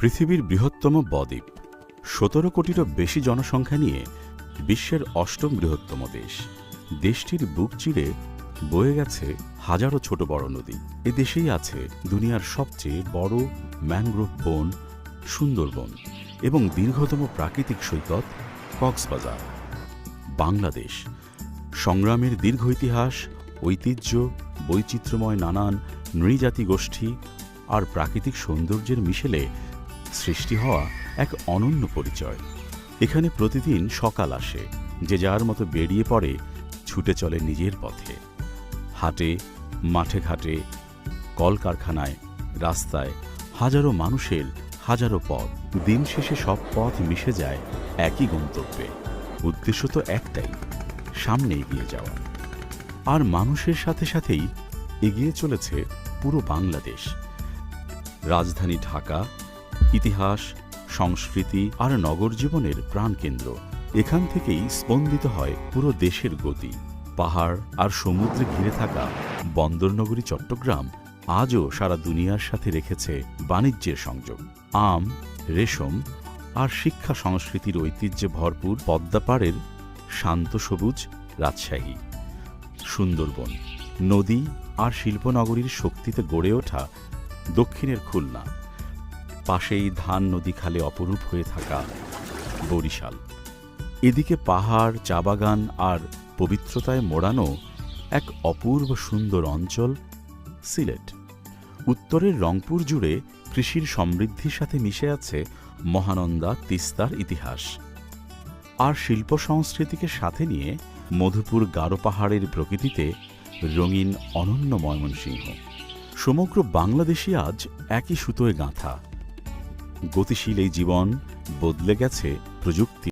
পৃথিবীর বৃহত্তম বদ্বীপ, ১৭ কোটিরও বেশি জনসংখ্যা নিয়ে বিশ্বের অষ্টম বৃহত্তম দেশ। দেশটির বুক চিরে বয়ে গেছে হাজারো ছোট বড় নদী। এ দেশেই আছে দুনিয়ার সবচেয়ে বড় ম্যানগ্রোভ বন সুন্দরবন এবং দীর্ঘতম প্রাকৃতিক সৈকত কক্সবাজার। বাংলাদেশ সংগ্রামের দীর্ঘ ইতিহাস, ঐতিহ্য, বৈচিত্র্যময় নানান নৃজাতি গোষ্ঠী আর প্রাকৃতিক সৌন্দর্যের মিশেলে সৃষ্টি হওয়া এক অনন্য পরিচয়। এখানে প্রতিদিন সকাল আসে, যে যার মতো বেরিয়ে পড়ে, ছুটে চলে নিজের পথে। হাটে, মাঠে ঘাটে, কলকারখানায়, রাস্তায় হাজারো মানুষের হাজারো পথ। দিন শেষে সব পথ মিশে যায় একই গন্তব্যে। উদ্দেশ্য তো একটাই, সামনে এগিয়ে যাওয়া। আর মানুষের সাথে সাথেই এগিয়ে চলেছে পুরো বাংলাদেশ। রাজধানী ঢাকা ইতিহাস, সংস্কৃতি আর নগর জীবনের প্রাণকেন্দ্র। এখান থেকেই স্পন্দিত হয় পুরো দেশের গতি। পাহাড় আর সমুদ্রে ঘিরে থাকা বন্দরনগরী চট্টগ্রাম আজও সারা দুনিয়ার সাথে রেখেছে বাণিজ্যের সংযোগ। আম, রেশম আর শিক্ষা সংস্কৃতির ঐতিহ্যে ভরপুর পদ্মাপাড়ের শান্ত সবুজ রাজশাহী, সুন্দরবন, নদী আর শিল্পনগরীর শক্তিতে গড়ে ওঠা দক্ষিণের খুলনা, পাশেই ধান নদী খালে অপরূপ হয়ে থাকা বরিশাল। এদিকে পাহাড়, চা বাগান আর পবিত্রতায় মোড়ানো এক অপূর্ব সুন্দর অঞ্চল সিলেট। উত্তরের রংপুর জুড়ে কৃষির সমৃদ্ধির সাথে মিশে আছে মহানন্দা, তিস্তার ইতিহাস। আর শিল্প সংস্কৃতিকে সাথে নিয়ে মধুপুর গারো পাহাড়ের প্রকৃতিতে রঙিন অনন্য ময়মনসিংহ। সমগ্র বাংলাদেশই আজ একই সুতোয় গাঁথা। গতিশীল এই জীবন বদলে গেছে প্রযুক্তি